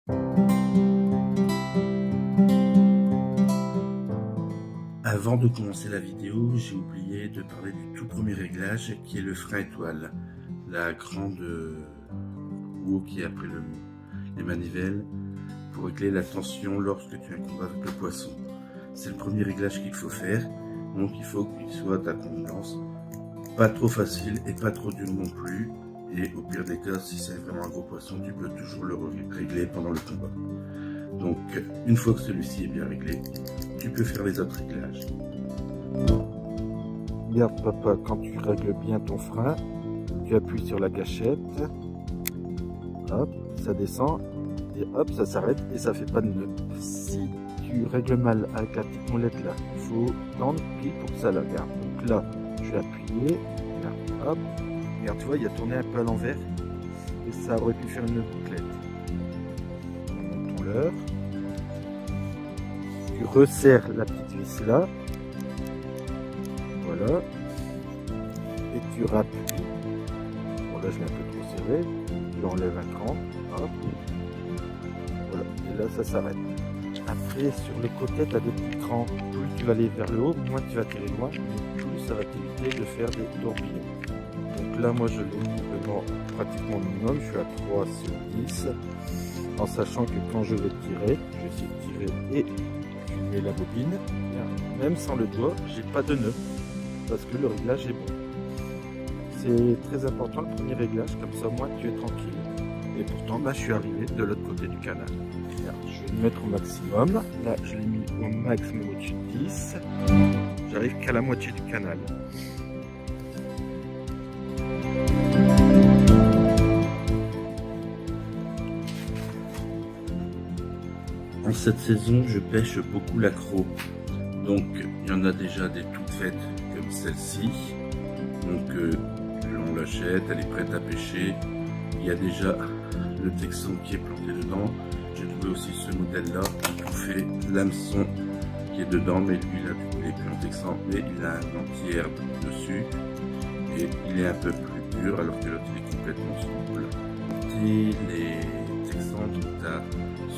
Avant de commencer la vidéo, j'ai oublié de parler du tout premier réglage qui est le frein étoile, la grande roue qui est après les manivelles pour régler la tension lorsque tu as un combat avec le poisson. C'est le premier réglage qu'il faut faire, donc il faut qu'il soit à ta convenance, pas trop facile et pas trop dur non plus, et au pire des cas, si c'est vraiment un gros poisson, tu peux toujours le régler pendant le combat. Donc une fois que celui-ci est bien réglé, tu peux faire les autres réglages. Regarde papa, quand tu règles bien ton frein, tu appuies sur la gâchette, hop, ça descend, et hop, ça s'arrête et ça fait pas de nœud. Si tu règles mal avec la petite molette là, il faut tendre pile pour que ça la garde. Donc là, je vais appuyer, là, hop, regarde, tu vois, il a tourné un peu à l'envers, et ça aurait pu faire une bouclette. Monte-l'heure. Tu resserres la petite vis là, voilà, et tu rappuies. Bon là je l'ai un peu trop serré, tu enlèves un cran, hop, voilà, et là ça s'arrête. Après sur le côté tu as des petits crans, plus tu vas aller vers le haut, moins tu vas tirer loin, mais plus ça va t'éviter de faire des tourbillons. Donc là moi je l'ai mis vraiment pratiquement minimum, je suis à 3 sur 10, en sachant que quand je vais tirer, je vais essayer de tirer et la bobine, même sans le doigt, j'ai pas de nœud parce que le réglage est bon. C'est très important le premier réglage, comme ça moi tu es tranquille. Et pourtant bah, je suis arrivé de l'autre côté du canal. Je vais le mettre au maximum. Là je l'ai mis au maximum au-dessus de 10. J'arrive qu'à la moitié du canal. En cette saison, je pêche beaucoup l'accro. Donc, il y en a déjà des toutes faites comme celle-ci. Donc, on l'achète, elle est prête à pêcher. Il y a déjà le texan qui est planté dedans. J'ai trouvé aussi ce modèle-là, tout fait l'hameçon qui est dedans, mais lui là, il n'est plus en texan, mais il a un anti-herbe dessus. Et il est un peu plus dur, alors que l'autre il est complètement souple. Et les texans, donc t'as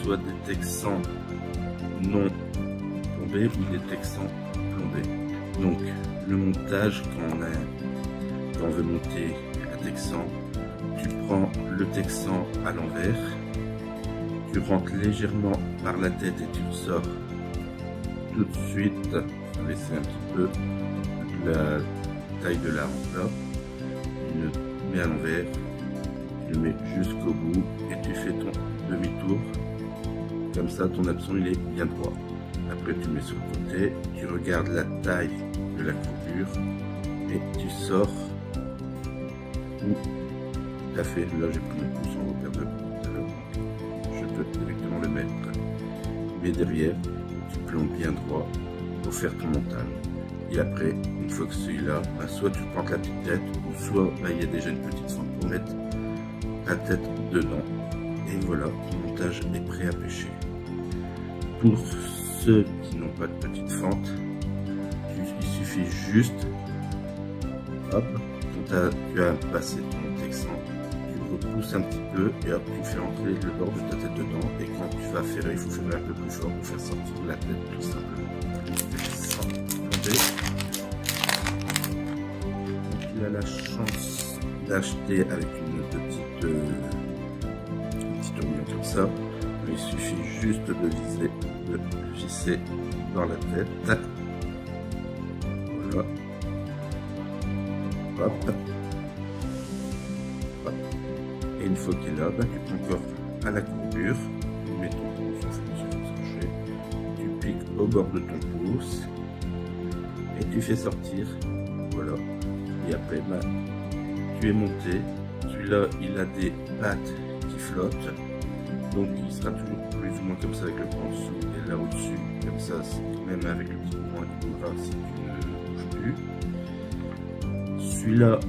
soit des texans non plombés ou des texans plombés. Donc le montage, quand on veut monter un texan, tu prends le texan à l'envers, tu rentres légèrement par la tête et tu le sors tout de suite, laisser un petit peu la taille de la rampe là, tu le mets à l'envers, tu le mets jusqu'au bout et tu fais ton demi-tour. Comme ça, ton hameçon il est bien droit. Après, tu mets sur le côté, tu regardes la taille de la courbure et tu sors où tu as fait. Là, j'ai pris mon pouce en repère de tout à l'heure. Je peux directement le mettre. Mais derrière, tu plombes bien droit pour faire ton montage. Et après, une fois que celui-là, bah, soit tu prends la petite tête, ou soit bah, il y a déjà une petite fente pour mettre ta tête dedans. Et voilà, ton montage est prêt à pêcher. Pour ceux qui n'ont pas de petite fente, il suffit juste, hop, quand tu as passé ton texan, tu repousses un petit peu et hop, tu fais entrer le bord de ta tête dedans. Et quand tu vas ferrer, il faut ferrer un peu plus fort pour faire sortir la tête tout simplement. Sans tomber. Donc tu as la chance d'acheter avec une petite tourbillon comme ça. Il suffit juste de visser dans la tête. Voilà. Hop. Hop. Et une fois qu'il est là, bah, tu prends encore à la courbure, tu mets ton pouce, tu piques au bord de ton pouce et tu fais sortir. Voilà. Et après, bah, tu es monté. Celui-là, il a des pattes qui flottent. Donc il sera toujours plus ou moins comme ça avec le point en dessous et là au-dessus, comme ça, même avec le petit point qui bougera si tu ne bouges plus. Celui-là,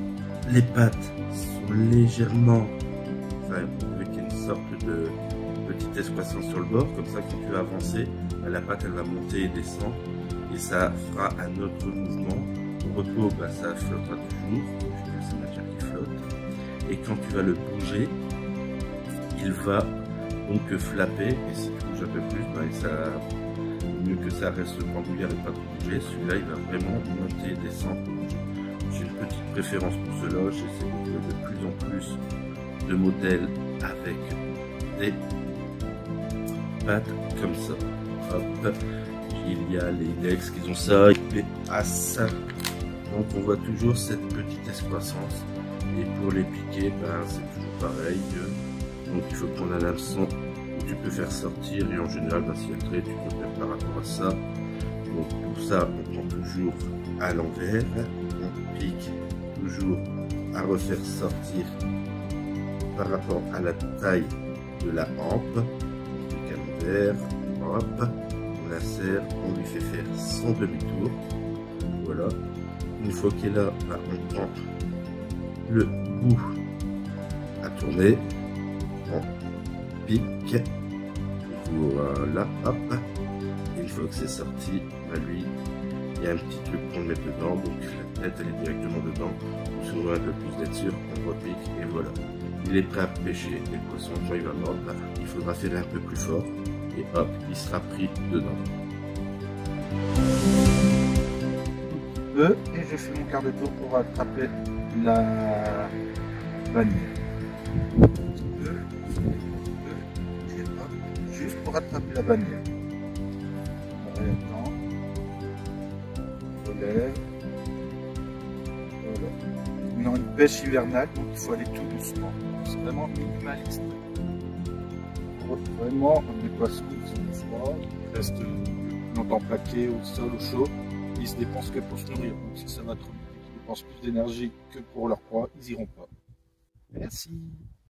les pattes sont légèrement, enfin avec une sorte de petite escalation sur le bord, comme ça quand tu vas avancer, la patte elle va monter et descendre et ça fera un autre mouvement. Au repos, bah, ça flottera toujours, c'est la matière qui flotte. Et quand tu vas le bouger, il va donc flapper, et si tu bouges un peu plus, ben, mieux que ça reste pendouillard et pas trop bouger. Celui-là il va vraiment monter et descendre. J'ai une petite préférence pour cela, j'essaie de trouver de plus en plus de modèles avec des pattes comme ça. Hop. Il y a les Lex qui ont ça, mais à ça. Donc on voit toujours cette petite excroissance. Et pour les piquer, ben, c'est toujours pareil. Donc il faut prendre un hameçon où tu peux faire sortir. Et en général, ben, s'il y a le trait, tu peux faire par rapport à ça. Donc pour ça, on prend toujours à l'envers. On pique toujours à refaire sortir par rapport à la taille de la hampe. Donc à l'envers, hop. On la serre, on lui fait faire son demi-tour. Voilà. Une fois qu'il est là, ben, on prend le bout à tourner. On pique. Voilà, hop. Et une fois que c'est sorti, ben lui, il y a un petit truc qu'on met dedans. Donc la tête, elle est directement dedans. On s'ouvre un peu plus d'être sûr, on repique et voilà. Il est prêt à pêcher. Et le poisson, quand il va mordre, ben, il faudra faire un peu plus fort. Et hop, il sera pris dedans. Et je fais mon quart de tour pour attraper la bannière. Juste pour attraper la bannière. On relève. Voilà. On a une pêche hivernale, donc il faut aller tout doucement. C'est vraiment minimaliste. Vraiment, les poissons, ils sont froids, ils restent longtemps plaqués au sol, au chaud. Ils se dépensent que pour se nourrir. Donc si ça va trop vite, ils dépensent plus d'énergie que pour leur proie, ils iront pas. Merci.